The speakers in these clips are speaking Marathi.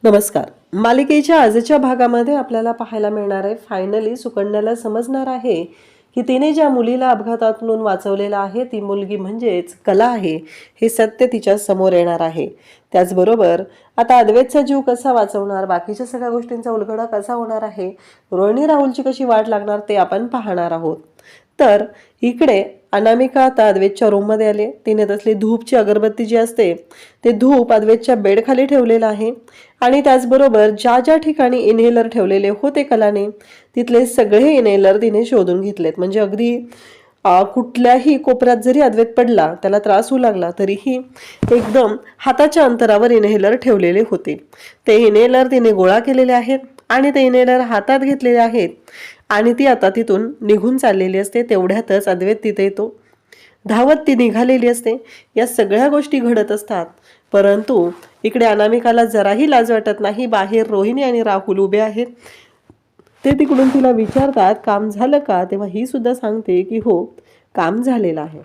नमस्कार. मालिकेच्या आजच्या भागामध्ये आपल्याला पाहायला मिळणार आहे फायनली सुकन्याला समजणार आहे की तिने ज्या मुलीला अपघातातून वाचवलेला आहे ती मुलगी म्हणजेच कला आहे हे सत्य तिच्या समोर येणार आहे. त्याचबरोबर आता अद्वैतचा जीव कसा वाचवणार, बाकीच्या सगळ्या गोष्टींचा उलगडा कसा होणार आहे, रोहिणी राहुलची कशी वाट लागणार ते आपण पाहणार आहोत. तर इकडे अनामिका आता अद्वैतच्या रूममध्ये आले. तिने तसली धूपची अगरबत्ती जी असते ते धूप अद्वैतच्या बेडखाली ठेवलेलं आहे आणि त्याचबरोबर ज्या ज्या ठिकाणी इनहेलर ठेवलेले होते कलाने तिथले सगळे इनहेलर तिने शोधून घेतलेत. म्हणजे अगदी कुठल्याही कोपऱ्यात जरी अद्वैत पडला, त्याला त्रास होऊ लागला, तरीही एकदम हाताच्या अंतरावर इनहेलर ठेवलेले होते. ते इनहेलर तिने गोळा केलेले आहेत आणि ते इनहेलर हातात घेतलेले आहेत आणि ती आता तिथून निघून चाललेली असते. तेवढ्यातच अद्वैत तिथे येतो. धावत ती निघालेली असते. या सगळ्या गोष्टी घडत असतात, परंतु इकडे अनामिकाला जराही लाज वाटत नाही. बाहेर रोहिणी आणि राहुल उभे आहेत. ते तिकडून तिला विचारतात काम झालं का, तेव्हा ही सुद्धा सांगते की हो, काम झालेलं आहे.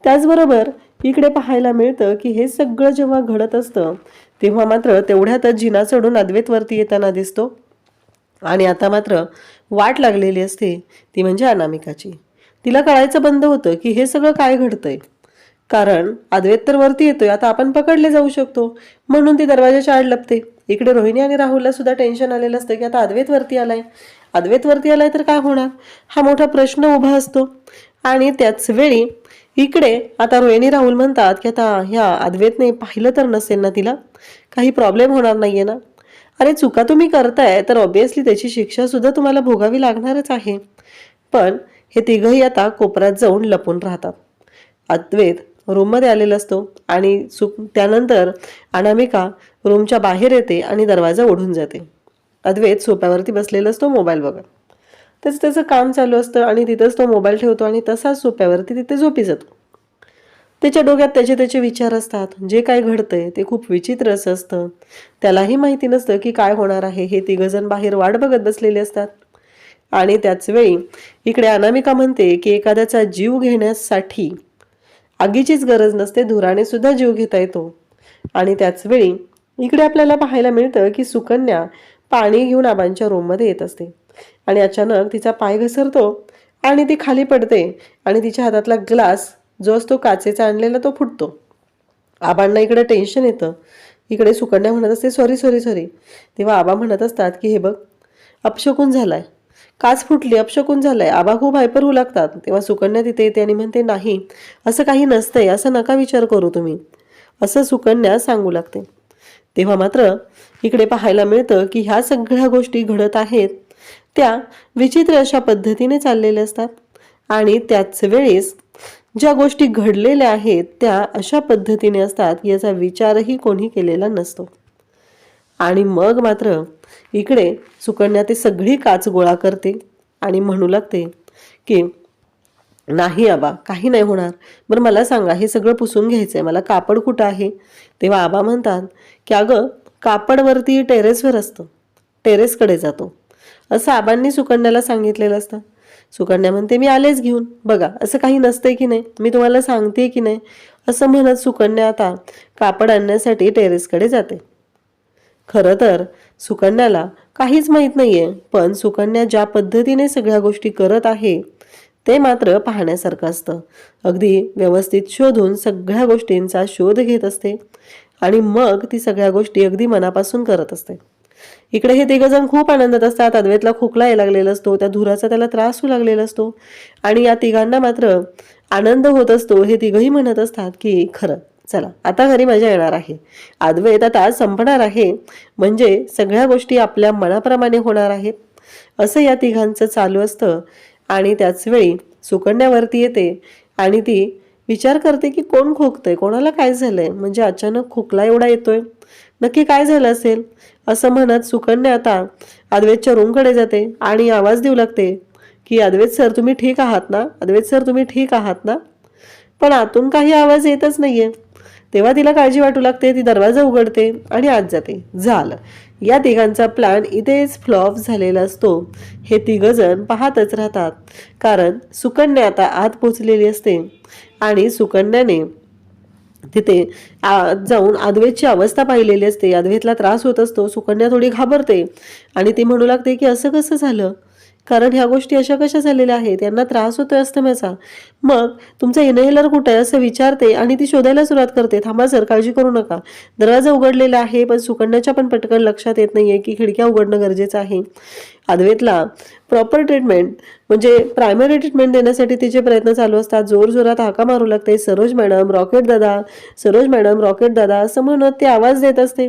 त्याचबरोबर इकडे पाहायला मिळतं की हे सगळं जेव्हा घडत असतं तेव्हा मात्र तेवढ्यातच जिना चढून अद्वैत वरती येताना दिसतो आणि आता मात्र वाट लागलेली असते ती म्हणजे अनामिकाची. तिला कळायचं बंद होतं की हे सगळं काय घडतंय, कारण अद्वैत तर वरती येतोय, आता आपण पकडले जाऊ शकतो, म्हणून ती दरवाजाच्या आड लपते. इकडे रोहिणी आणि राहुलला सुद्धा टेन्शन आलेलं असतं की आता अद्वैत वरती आलाय तर काय होणार, हा मोठा प्रश्न उभा असतो. आणि त्याच वेळी इकडे आता रोहिणी राहुल म्हणतात की आता ह्या अद्वैतने पाहिलं तर नसेल ना, तिला काही प्रॉब्लेम होणार नाहीये ना. अरे चुका तुम्ही करताय तर ऑब्विसली त्याची शिक्षा सुद्धा तुम्हाला भोगावी लागणारच आहे. पण हे तिघही आता कोपऱ्यात जाऊन लपून राहतात. अद्वैत रूममध्ये आलेला असतो आणि त्यानंतर अनामिका रूमच्या बाहेर येते आणि दरवाजा ओढून जाते. अद्वैत सोफ्यावरती बसलेला असतो मोबाईल बघत. त्याचं काम चालू असतं आणि तिथंच तो मोबाईल ठेवतो आणि तसाच सोफ्यावरती तिथे झोपी जातो. त्याच्या डोक्यात त्याचे विचार असतात. जे काय घडतंय ते खूप विचित्र असतं. त्यालाही माहिती नसतं की काय होणार आहे. हे तिघजण बाहेर वाट बघत बसलेले असतात. आणि त्याच वेळी इकडे अनामिका म्हणते की एखाद्याचा जीव घेण्यासाठी आगीचीच गरज नसते, धुराने सुद्धा जीव घेता येतो. आणि त्याच वेळी इकडे आपल्याला पाहायला मिळतं की सुकन्या पाणी घेऊन आबांच्या रूममध्ये येत असते आणि अचानक तिचा पाय घसरतो आणि ती खाली पडते आणि तिच्या हातातला ग्लास जो असतो काचेचा आणलेला तो फुटतो. आबांना इकडे टेन्शन येतं. इकडे सुकन्या म्हणत असते सॉरी सॉरी सॉरी. तेव्हा आबा म्हणत असतात की हे बघ, अपशकुन झालाय, काच फुटली, अपशकुन झालाय. आबा खूप हायपर होऊ लागतात. तेव्हा सुकन्या तिथे येते आणि म्हणते नाही, असं काही नसतंय, असं नका विचार करू तुम्ही, असं सुकन्या सांगू लागते. तेव्हा मात्र इकडे पाहायला मिळतं की ह्या सगळ्या गोष्टी घडत आहेत त्या विचित्र अशा पद्धतीने चाललेल्या असतात आणि त्याच वेळेस ज्या गोष्टी घडलेल्या आहेत त्या अशा पद्धतीने असतात याचा विचारही कोणी केलेला नसतो. आणि मग मात्र इकडे सुकन्या ते सगळी काच गोळा करते आणि म्हणू लागते की नाही आबा, काही नाही होणार. बरं मला सांगा, हे सगळं पुसून घ्यायचंय मला, कापड कुठं आहे. तेव्हा आबा म्हणतात की अगं कापडवरती टेरेसवर असतं, टेरेसकडे जातो, असं आबांनी सुकन्याला सांगितलेलं असतं. सुकन्या म्हणते मी आलेच घेऊन, बघा असं काही नसतंय की नाही, मी तुम्हाला सांगते की नाही, असं म्हणत सुकन्या आता कापड आणण्यासाठी टेरेसकडे जाते. खरं तर सुकन्याला काहीच माहित नाहीये, पण सुकन्या ज्या पद्धतीने सगळ्या गोष्टी करत आहे ते मात्र पाहण्यासारखं असतं. अगदी व्यवस्थित शोधून सगळ्या गोष्टींचा शोध घेत असते आणि मग ती सगळ्या गोष्टी अगदी मनापासून करत असते. इकडे हे तिघजण खूप आनंदात असतात. अद्वैतला खोकला यायला लागलेला असतो, त्या धुराचा त्याला त्रास होऊ लागलेला असतो आणि या तिघांना मात्र आनंद होत असतो. हे तिघही म्हणत असतात की खरं, चला आता घरी मजा येणार आहे, अद्वैत आता संपणार आहे, म्हणजे सगळ्या गोष्टी आपल्या मनाप्रमाणे होणार आहेत, असं या तिघांचं चालू असतं. आणि त्याच वेळी सुकन्यावरती येते आणि ती विचार करते की कोण खोकतंय, कोणाला काय झालंय, म्हणजे अचानक खोकला एवढा येतोय, नक्की काय झालं असेल. असं म्हणत सुकन्या आता अद्वैतच्या रूमकडे जाते आणि आवाज देऊ लागते की अद्वैत सर तुम्ही ठीक आहात ना, अद्वैत सर तुम्ही ठीक आहात ना. पण आतून काही आवाज येतच नाहीये. तेव्हा तिला काळजी वाटू लागते. ती दरवाजा उघडते आणि आत जाते. झालं, या तिघांचा प्लॅन इथेच फ्लॉप झालेला असतो. हे तिघजण पाहतच राहतात, कारण सुकन्या आता आत पोचलेली असते आणि सुकन्याने तिथे जाऊन अद्वैतची अवस्था पाहिलेली असते. अद्वैतला त्रास होत असतो. सुकन्या थोडी घाबरते आणि ती म्हणू लागते की असं कसं झालं, कारण ह्या गोष्टी अशा कशा झालेल्या आहेत, यांना त्रास होतोय अस्थम्याचा. मग तुमचं इनहेलर कुठे आहे असं विचारते आणि ती शोधायला सुरुवात करते. थांबा सर, काळजी करू नका. दरवाजा उघडलेला आहे, पण सुकन्याच्या पण पटकन लक्षात येत नाहीये की खिडक्या उघडणं गरजेचं आहे. अद्वैतला प्रॉपर ट्रीटमेंट म्हणजे प्रायमरी ट्रीटमेंट देण्यासाठी तिचे प्रयत्न चालू असतात. जोरजोरात हाका मारू लागते, सरोज मॅडम, रॉकेट दादा, सरोज मॅडम, रॉकेट दादा असं म्हणत ते आवाज देत असते.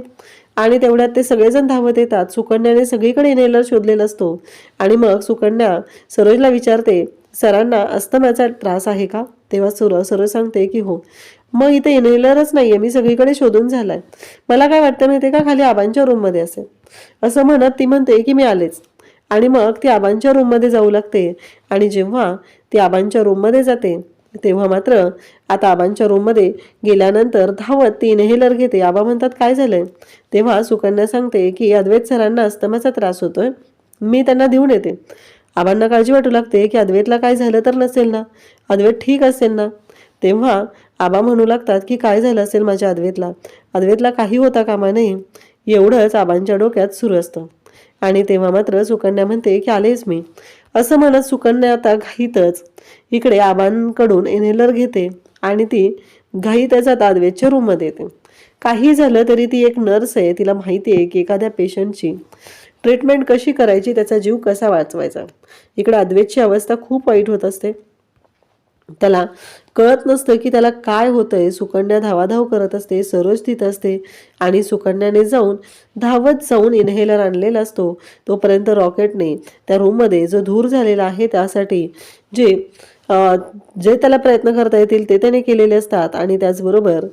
आणि तेवढ्यात ते सगळेजण धावत येतात. सुकन्याने सगळीकडे इनहेलर शोधलेला असतो आणि मग सुकन्या सरोजला विचारते, सरांना अस्थमाचा त्रास आहे का? तेव्हा सरोज सांगते की हो. मग इथे इनहेलरच नाहीये, मी सगळीकडे शोधून झालाय. मला काय वाटतं माहितीये का, खाली आबांच्या रूममध्ये असेल. असं म्हणत ती म्हणते की मी आलेच. आणि मग ती आबांच्या रूममध्ये जाऊ लागते. आणि जेव्हा ती आबांच्या रूममध्ये जाते तेव्हा मात्र आता आबांच्या रूममध्ये गेल्यानंतर धावत ती इनहेलर घेते. आबा म्हणतात काय झालंय? तेव्हा सुकन्या सांगते की अद्वैत सरांना अस्थमाचा त्रास होतोय, मी त्यांना देऊन येते. आबांना काळजी वाटू लागते की अद्वैतला काय झालं तर नसेल ना, अद्वैत ठीक असेल ना. तेव्हा आबा म्हणू लागतात की काय झालं असेल माझ्या अद्वैतला, अद्वैतला काही होता कामा नये. एवढंच आबांच्या डोक्यात सुरू असतं. आणि तेव्हा मात्र सुकन्या म्हणते की आलेच मी. असं म्हणत सुकन्या आता घाईतच इकडे आबांकडून इनहेलर घेते आणि ती घाईतच जात अद्वैतच्या रूममध्ये येते. काही झालं तरी ती एक नर्स आहे, तिला माहिती आहे की एखाद्या पेशंटची ट्रीटमेंट कशी करायची, त्याचा जीव कसा वाचवायचा. इकडे अद्वैतची अवस्था खूप वाईट होत असते. त्याला कळत नसतं की त्याला काय होतंय. सुकन्या धावाधाव करत असते, सरोज तिथं असते आणि सुकन्याने धावत जाऊन इनहेलर आणलेला असतो. तोपर्यंत रॉकेटने त्या रूममध्ये जो धूर झालेला आहे त्यासाठी जे जे त्याला प्रयत्न करता येतील ते त्याने केलेले असतात. आणि त्याचबरोबर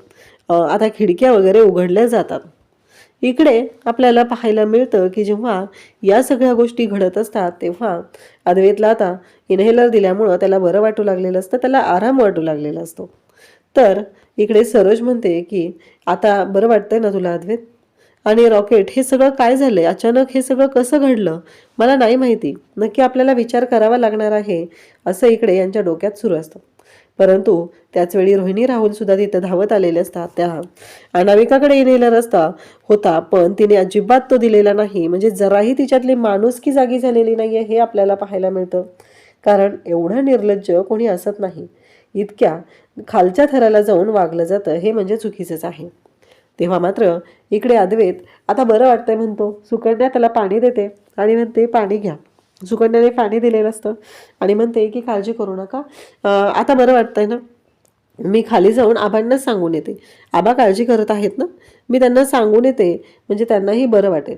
आता खिडक्या वगैरे उघडल्या जातात. इकडे आपल्याला पाहायला मिळतं की जेव्हा या सगळ्या गोष्टी घडत असतात तेव्हा अद्वैतला आता इनहेलर दिल्यामुळं त्याला बरं वाटू लागलेलं असतं, त्याला आराम वाटू लागलेला असतो. तर इकडे सरोज म्हणते की आता बरं वाटतंय ना तुला अद्वैत? आणि रॉकेट, हे सगळं काय झालंय? अचानक हे सगळं कसं घडलं मला नाही माहिती. नक्की आपल्याला विचार करावा लागणार आहे असं इकडे यांच्या डोक्यात सुरू असतं. परंतु त्याचवेळी रोहिणी राहुल सुद्धा तिथे धावत आलेले असतात. त्या अनामिकाकडे इनहेलर होता, पण तिने अजिबात तो दिलेला नाही. म्हणजे जराही तिच्यातली माणुसकी जागी झालेली नाहीये हे आपल्याला पाहायला मिळतं. कारण एवढं निर्लज्ज कोणी असत नाही. इतक्या खालच्या थराला जाऊन वागलं जातं हे म्हणजे चुकीचंच आहे. तेव्हा मात्र इकडे अद्वैत आता बरं वाटतंय म्हणतो. सुकन्या त्याला पाणी देते आणि म्हणते पाणी घ्या. सुकन्याने पाणी दिलेलं असतं आणि म्हणते की काळजी करू नका, आता बरं वाटतंय ना, मी खाली जाऊन आबांना सांगून येते. आबा काळजी करत आहेत ना, मी त्यांना सांगून येते म्हणजे त्यांनाही बरं वाटेल.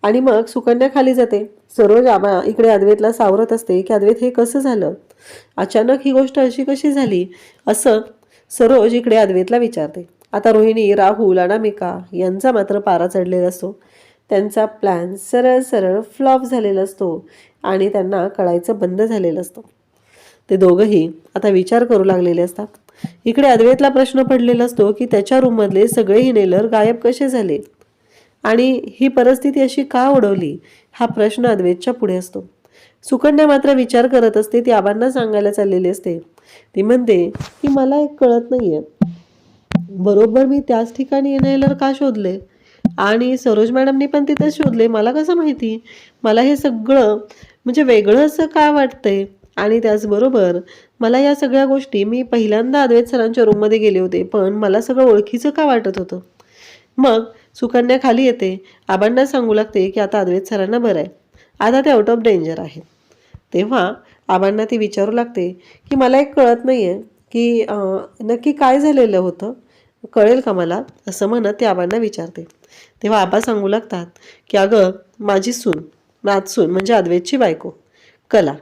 आणि मग सुकन्या खाली जाते. सरोज आबा इकडे अद्वैतला सावरत असते की अद्वैत हे कसं झालं, अचानक ही गोष्ट अशी कशी झाली असं सरोज इकडे अद्वैतला विचारते. आता रोहिणी, राहुल, अनामिका यांचा मात्र पारा चढलेला असतो. त्यांचा प्लॅन सरळ सरळ फ्लॉप झालेला असतो आणि त्यांना कळायचं बंद झालेलं असतं. ते दोघंही आता विचार करू लागलेले असतात. इकडे अद्वैतला प्रश्न पडलेला असतो की त्याच्या रूममधले सगळे इनहेलर गायब कसे झाले आणि ही परिस्थिती अशी का ओढवली, हा प्रश्न अद्वैतच्या पुढे असतो. सुकन्या मात्र विचार करत असते. ती आबांना सांगायला चाललेली असते. ती म्हणते की मला एक कळत नाहीये, बरोबर मी त्याच ठिकाणी इनहेलर का शोधले आणि सरोज मॅडमनी पण तिथेच शोधले, मला कसं माहिती? मला हे सगळं म्हणजे वेगळं असं काय वाटतंय? आणि त्याचबरोबर मला या सगळ्या गोष्टी, मी पहिल्यांदा अद्वैत सरांच्या रूममध्ये गेले होते पण मला सगळं ओळखीचं का वाटत होतं? मग सुकन्या खाली येते, आबांना सांगू लागते की आता अद्वैत सरांना बरं आहे, आता ते आउट ऑफ डेंजर आहे. तेव्हा आबांना ती विचारू लागते की मला एक कळत नाहीये की नक्की काय झालेलं होतं, कळेल का मला, असं म्हणत ते आबांना विचारते. तेव्हा आबा सांगू लागतात की अगं माझी नातसून म्हणजे अद्वैतची बायको कला,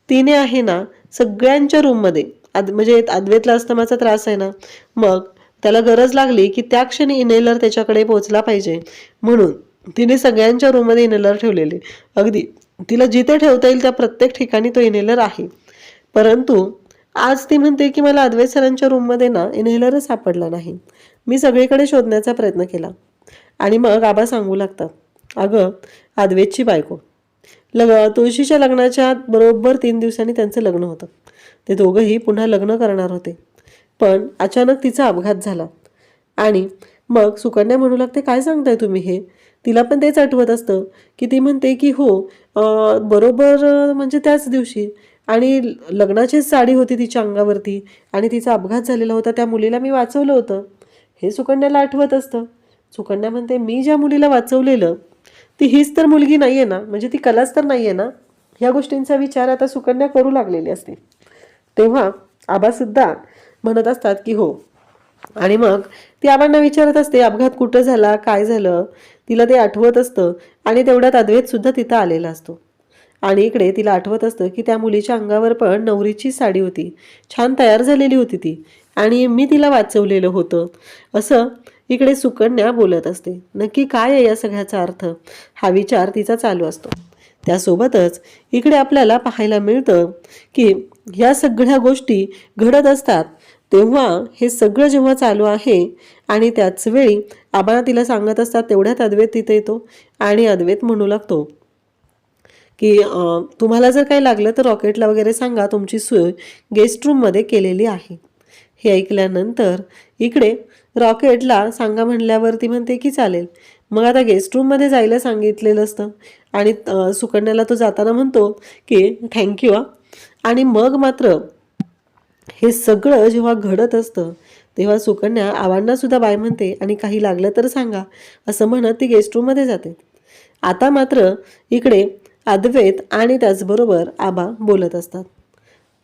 तिने आहे ना सगळ्यांच्या रूममध्ये म्हणजे अद्वैतला अस्थमाचा त्रास आहे ना, मग त्याला गरज लागली की त्या क्षणी इनहेलर त्याच्याकडे पोहोचला पाहिजे म्हणून तिने सगळ्यांच्या रूममध्ये इनहेलर ठेवलेले. अगदी तिला जिथे ठेवता येईल त्या प्रत्येक ठिकाणी तो इनहेलर आहे. परंतु आज ती म्हणते की मला अद्वैत सरांच्या रूममध्ये ना इनहेलरच सापडला नाही. मी सगळीकडे शोधण्याचा प्रयत्न केला. आणि मग आबा सांगू लागतात, अगं अद्वैतची बायको तुळशीच्या लग्नाच्या बरोबर 3 दिवसांनी त्यांचं लग्न होतं. ते दोघंही पुन्हा लग्न करणार होते. पण अचानक तिचा अपघात झाला आणि मग सुकन्या म्हणू लागते, काय सांगताय तुम्ही हे? तिला पण तेच आठवत असतं की ती म्हणते की हो, बरोबर म्हणजे त्याच दिवशी आणि लग्नाचीच साडी होती तिच्या अंगावरती आणि तिचा अपघात झालेला होता, त्या मुलीला मी वाचवलं होतं, हे सुकन्याला आठवत असतं. सुकन्या म्हणते, मी ज्या मुलीला वाचवलेलं ती हीच तर मुलगी नाही आहे ना, म्हणजे ती कलाच तर नाही आहे ना. ह्या गोष्टींचा विचार आता सुकन्या करू लागलेली असते. तेव्हा आबासुद्धा म्हणत असतात की हो. आणि मग ती आबांना विचारत असते, अपघात कुठं झाला, काय झालं, तिला ते आठवत असतं. आणि तेवढ्यात अद्वैत सुद्धा तिथं आलेला असतो. आणि इकडे तिला आठवत असतं की त्या मुलीच्या अंगावर पण नवरीची साडी होती, छान तयार झालेली होती ती, आणि मी तिला वाचवलेलं होतं, असं इकडे सुकन्या बोलत असते. नक्की काय आहे या सगळ्याचा अर्थ, हा विचार तिचा चालू असतो. त्यासोबतच इकडे आपल्याला पाहायला मिळतं की ह्या सगळ्या गोष्टी घडत असतात तेव्हा हे सगळं जेव्हा चालू आहे आणि त्याच वेळी आबा तिला सांगत असतात, तेवढ्यात अद्वैत तिथे येतो आणि अद्वैत म्हणू लागतो की तुम्हाला जर काही लागलं तर रॉकेटला वगैरे सांगा, तुमची सोय गेस्ट रूममध्ये केलेली आहे. हे ऐकल्यानंतर इकडे रॉकेटला सांगा म्हणल्यावर ती म्हणते की चालेल. मग आता गेस्ट रूममध्ये जायला सांगितलेलं असतं आणि सुकन्याला तो जाताना म्हणतो की थँक्यू. आणि मग मात्र हे सगळं जेव्हा घडत असतं तेव्हा सुकन्या आबांना सुद्धा बाय म्हणते आणि काही लागलं तर सांगा असं म्हणत ती गेस्ट रूममध्ये जाते. आता मात्र इकडे अद्वैत आणि त्याचबरोबर आबा बोलत असतात.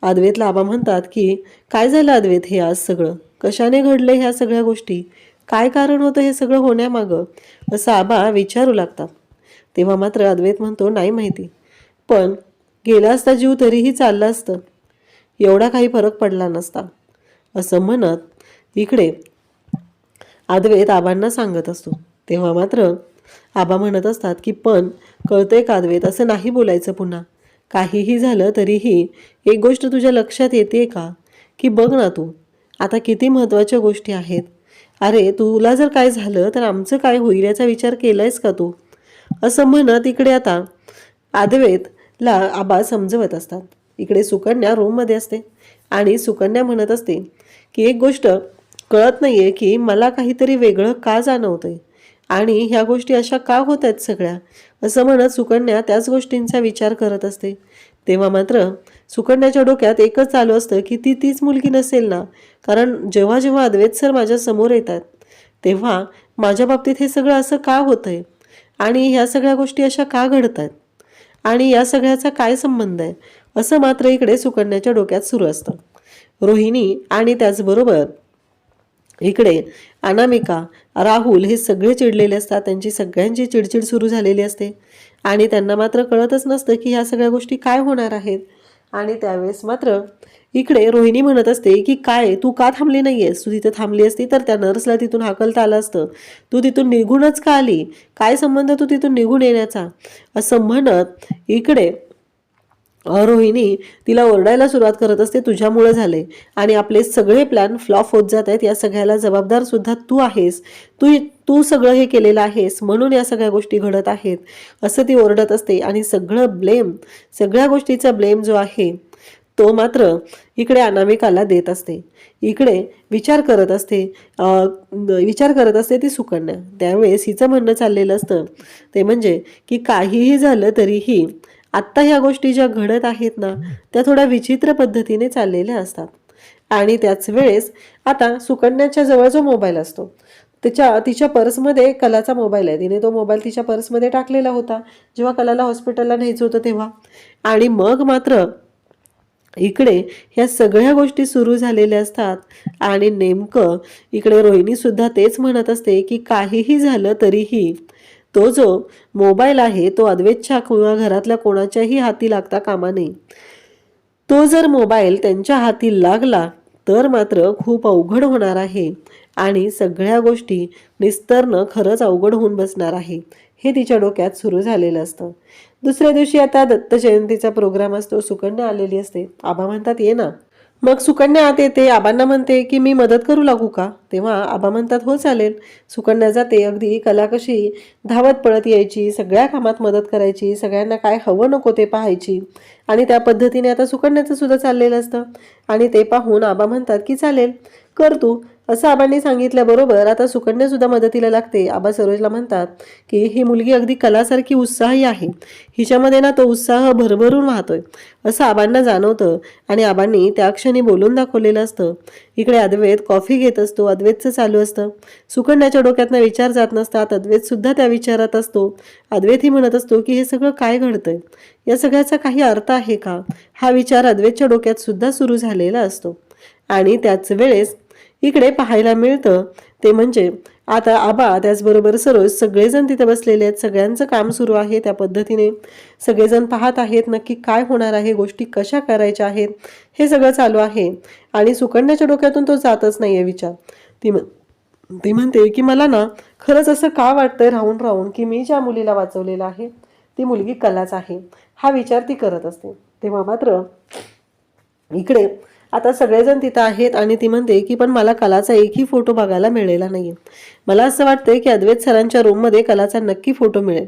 अद्वैतला आबा म्हणतात की काय झालं अद्वैत, हे आज सगळं कशाने घडलं, ह्या सगळ्या गोष्टी काय कारण होतं हे सगळं होण्यामागं, असं आबा विचारू लागतात. तेव्हा मात्र अद्वैत म्हणतो, नाही माहिती, पण गेला असता जीव तरीही चाललं असतं, एवढा काही फरक पडला नसता, असं म्हणत इकडे अद्वैत आबांना सांगत असतो. तेव्हा मात्र आबा म्हणत असतात की पण कळतंय का अद्वैत, असं नाही बोलायचं पुन्हा, काहीही झालं तरीही एक गोष्ट तुझ्या लक्षात येते का, की बघ ना तू आता किती महत्त्वाच्या गोष्टी आहेत. अरे तुला जर काय झालं तर आमचं काय होईल याचा विचार केलायस का तू, असं म्हणत इकडे आता अद्वैतला आबा समजवत असतात. इकडे सुकन्या रूममध्ये असते आणि सुकन्या म्हणत असते की एक गोष्ट कळत नाहीये की मला काहीतरी वेगळं का जाणवतंय आणि ह्या गोष्टी अशा का होत आहेत सगळ्या, असं म्हणत सुकन्या त्याच गोष्टींचा विचार करत असते. तेव्हा मात्र सुकन्याच्या डोक्यात एकच चालू असतं की ती तीच मुलगी नसेल ना, कारण जेव्हा जेव्हा अद्वैत सर माझ्या समोर येतात तेव्हा माझ्या बाबतीत हे सगळं असं का होतंय आणि ह्या सगळ्या गोष्टी अशा का घडतात आणि या सगळ्याचा काय संबंध आहे, असं मात्र इकडे सुकन्याच्या डोक्यात सुरू असतं. रोहिणी आणि त्याचबरोबर इकडे अनामिका, राहुल हे सगळे चिडलेले असतात, त्यांची सगळ्यांची चिडचिड सुरू झालेली असते आणि त्यांना मात्र कळतच नसतं की ह्या सगळ्या गोष्टी काय होणार आहेत. आणि त्यावेळेस मात्र इकडे रोहिणी म्हणत असते की काय तू का थांबली नाहीयेस, तू तिथे थांबली असती तर त्या नर्सला तिथून हाकलता आलं असतं, तू तिथून निघूनच का आली, काय संबंध तू तिथून निघून येण्याचा, असं म्हणत इकडे रोहिणी तिला ओरडायला सुरुवात करत असते, तुझ्यामुळे झाले आणि आपले सगळे प्लॅन फ्लॉप होत जात आहेत, या सगळ्याला जबाबदार सुद्धा तू आहेस, तू तू सगळं हे केलेलं आहेस म्हणून या सगळ्या गोष्टी घडत आहेत, असं ती ओरडत असते. आणि सगळं ब्लेम, सगळ्या गोष्टीचा ब्लेम जो आहे तो मात्र इकडे अनामिकाला देत असते. इकडे विचार करत असते ती सुकन्या. त्यावेळेस हिचं म्हणणं चाललेलं असतं ते म्हणजे की काहीही झालं तरीही आत्ता ह्या गोष्टी ज्या घडत आहेत ना त्या थोड्या विचित्र पद्धतीने चाललेल्या असतात. आणि त्याच वेळेस आता सुकन्याच्या जवळ जो मोबाईल असतो तिच्या पर्समध्ये कलाचा मोबाईल आहे, तिने तो मोबाईल तिच्या पर्समध्ये टाकलेला होता जेव्हा कलाला हॉस्पिटलला न्यायचं होतं तेव्हा. आणि मग मात्र इकडे ह्या सगळ्या गोष्टी सुरू झालेल्या असतात आणि नेमकं इकडे रोहिणी सुद्धा तेच म्हणत असते की काहीही झालं तरीही तो जो मोबाईल आहे तो अद्वैतच्या किंवा घरातल्या कोणाच्याही हाती लागता कामा नये. तो जर मोबाईल त्यांच्या हाती लागला तर मात्र खूप अवघड होणार आहे आणि सगळ्या गोष्टी निस्तरणं खरंच अवघड होऊन बसणार आहे, हे तिच्या डोक्यात सुरू झालेलं असतं. दुसऱ्या दिवशी आता दत्त जयंतीचा प्रोग्राम असतो, सुकन्या आलेली असते. आबा म्हणतात ये ना. मग सुकन्या आत येते, आबांना म्हणते की मी मदत करू लागू का, तेव्हा आबा म्हणतात हो चालेल. सुकन्या जाते, अगदी कला कशी धावत पळत यायची, सगळ्या कामात मदत करायची, सगळ्यांना काय हवं नको ते पाहायची आणि त्या पद्धतीने आता सुकन्याचं सुद्धा चाललेलं असतं. आणि ते पाहून आबा म्हणतात की चालेल कर तू, असं आबांनी सांगितल्याबरोबर आता सुकन्या सुद्धा मदतीला लागते. आबा सरोजला म्हणतात की ही मुलगी अगदी कलासारखी उत्साही आहे, हिच्यामध्ये ना तो उत्साह भरभरून वाहतोय असं आबांना जाणवतं आणि आबांनी त्या क्षणी बोलून दाखवलेलं असतं. इकडे अद्वैत कॉफी घेत असतो. अद्वैतचं चालू असतं, सुकन्याच्या डोक्यातनं विचार जात नसतात. अद्वैत सुद्धा त्या विचारात असतो. अद्वैतही म्हणत असतो की हे सगळं काय घडतंय, या सगळ्याचा काही अर्थ आहे का, हा विचार अद्वैतच्या डोक्यात सुद्धा सुरू झालेला असतो. आणि त्याच वेळेस इकडे पाहायला मिळतं ते म्हणजे आता आबा त्याचबरोबर सरोज सगळेजण तिथे बसलेले आहेत. सगळ्यांचं काम सुरू आहे. त्या पद्धतीने सगळेजण पाहत आहेत नक्की काय होणार आहे, गोष्टी कशा करायच्या आहेत, हे सगळं चालू आहे. आणि सुकन्याच्या डोक्यातून तो जातच नाहीये विचार. ती म्हणते की मला ना खरंच असं का वाटतंय राहून राहून की मी ज्या मुलीला वाचवलेलं आहे ती मुलगी कलाच आहे, हा विचार ती करत असते. तेव्हा मात्र इकडे आता सगळेजण तिथं आहेत आणि ती म्हणते की पण मला कलाचा एकही फोटो बघायला मिळालेला नाहीये. मला असं वाटतंय की अद्वैत सरांच्या रूममध्ये कलाचा नक्की फोटो मिळेल.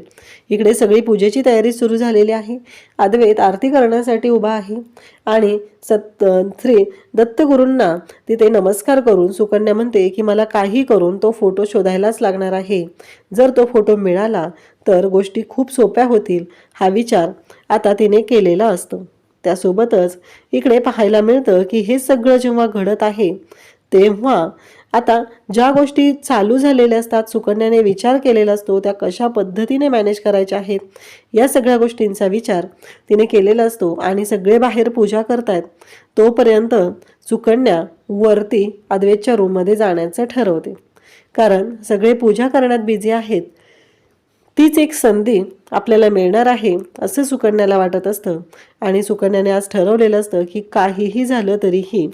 इकडे सगळी पूजेची तयारी सुरू झालेली आहे. अद्वैत आरती करण्यासाठी उभा आहे आणि श्री दत्तगुरूंना तिथे नमस्कार करून सुकन्या म्हणते की मला काही करून तो फोटो शोधायलाच लागणार आहे. जर तो फोटो मिळाला तर गोष्टी खूप सोप्या होतील, हा विचार आता तिने केलेला असतो. त्यासोबतच इकडे पाहायला मिळतं की हे सगळं जेव्हा घडत आहे तेव्हा आता ज्या गोष्टी चालू झालेल्या असतात, सुकन्याने विचार केलेला असतो, त्या कशा पद्धतीने मॅनेज करायच्या आहेत या सगळ्या गोष्टींचा विचार तिने केलेला असतो. आणि सगळे बाहेर पूजा करतायत तोपर्यंत सुकन्या वरती अद्वैतच्या रूममध्ये जाण्याचं ठरवते, कारण सगळे पूजा करण्यात बिझी आहेत. तीच एक संधी आपल्याला मिळणार आहे असं सुकन्याला वाटत असतं. आणि सुकन्याने आज ठरवलेलं असतं की काहीही झालं तरीही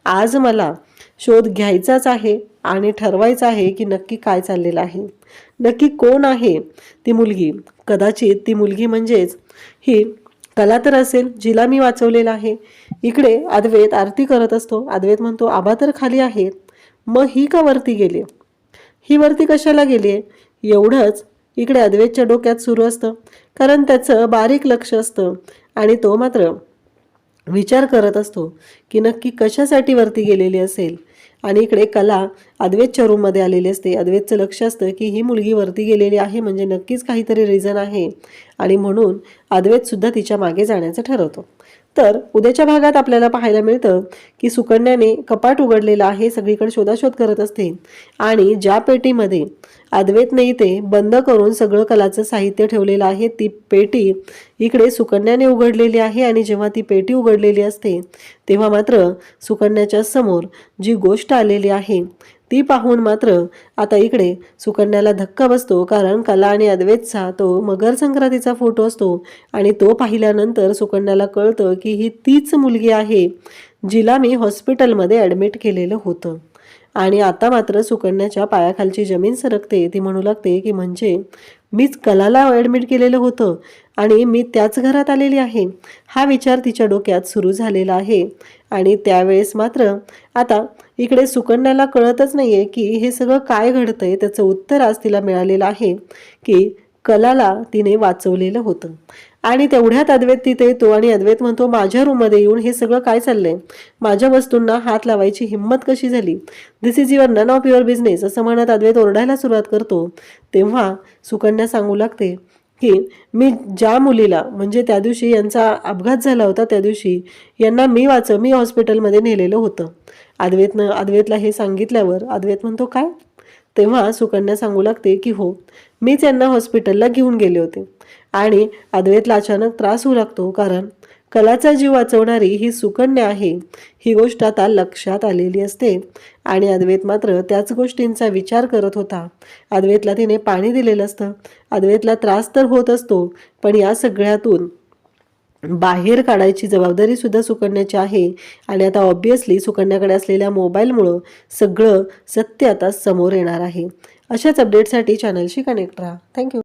आज मला शोध घ्यायचाच आहे आणि ठरवायचं आहे की नक्की काय चाललेलं आहे, नक्की कोण आहे ती मुलगी. कदाचित ती मुलगी म्हणजेच ही कला तर असेल जिला मी वाचवलेलं आहे. इकडे अद्वैत आरती करत असतो. अद्वैत म्हणतो आबा तर खाली आहेत, मग ही का वरती गेली, ही वरती कशाला गेली, एवढंच इकडे अद्वैतच्या डोक्यात सुरू असतं. कारण त्याचं बारीक लक्ष असतं आणि तो मात्र विचार करत असतो की नक्की कशासाठी वरती गेलेली असेल. आणि इकडे कला अद्वैतच्या रूममध्ये आलेली असते. अद्वैतचं लक्ष असतं की ही मुलगी वरती गेलेली आहे म्हणजे नक्कीच काहीतरी रिझन आहे आणि म्हणून अद्वैत सुद्धा तिच्या मागे जाण्याचं ठरवतो. तर उद्याच्या भागात आपल्याला पाहायला मिळतं की सुकन्याने कपाट उघडलेलं आहे, सगळीकडे शोधाशोध करत असते आणि ज्या पेटीमध्ये अद्वैतने इथे बंद करून सगळं कलाचं साहित्य ठेवलेलं आहे ती पेटी इकडे सुकन्याने उघडलेली आहे. आणि जेव्हा ती पेटी उघडलेली असते तेव्हा मात्र सुकन्याच्या समोर जी गोष्ट आलेली आहे ती पाहून मात्र आता इकडे सुकन्याला धक्का बसतो, कारण कला आणि अद्वैतचा तो मकर संक्रांतीचा फोटो असतो आणि तो पाहिल्यानंतर सुकन्याला कळतं की ही तीच मुलगी आहे जिला मी हॉस्पिटलमध्ये ॲडमिट केलेलं होतं. आणि आता मात्र सुकन्याच्या पायाखालची जमीन सरकते. ती म्हणू लागते की म्हणजे मीच कलाला ॲडमिट केलेलं होतं आणि मी त्याच घरात आलेली आहे, हा विचार तिच्या डोक्यात सुरू झालेला आहे. आणि त्यावेळेस मात्र आता इकडे सुकन्याला कळतच नाहीये की हे सगळं काय घडतंय. त्याचं उत्तर आज तिला मिळालेलं आहे की कलाला तिने वाचवलेलं होतं. आणि तेवढ्यात अद्वैत तिथे येतो आणि अद्वैत म्हणतो माझ्या रूममध्ये येऊन हे सगळं काय चाललंय, माझ्या वस्तूंना हात लावायची हिंमत कशी झाली, this is your none of your business असं म्हणत अद्वैत ओरडायला सुरुवात करतो. तेव्हा सुकन्या सांगू लागते की मी ज्या मुलीला म्हणजे त्या दिवशी यांचा अपघात झाला होता त्या दिवशी यांना मी हॉस्पिटलमध्ये नेलेलं होतं. अद्वैतला हे सांगितल्यावर अद्वैत म्हणतो काय, तेव्हा सुकन्या सांगू लागते की हो मीच यांना हॉस्पिटलला घेऊन गेले होते. आणि अद्वैतला अचानक त्रास होऊ लागतो, कारण कलाचा जीव वाचवणारी ही सुकन्या आहे ही गोष्ट आता लक्षात आलेली असते. आणि अद्वैत मात्र त्याच गोष्टींचा विचार करत होता. अद्वैतला तिने पाणी दिलेलं असतं, अद्वैतला त्रास तर होत असतो, पण या सगळ्यातून बाहेर काढायची जबाबदारी सुद्धा सुकन्याची आहे. आणि आता ऑब्विसली सुकन्याकडे असलेल्या मोबाईलमुळं सगळं सत्य आता समोर येणार आहे. अशाच अपडेटसाठी चॅनलशी कनेक्ट राहा. थँक्यू.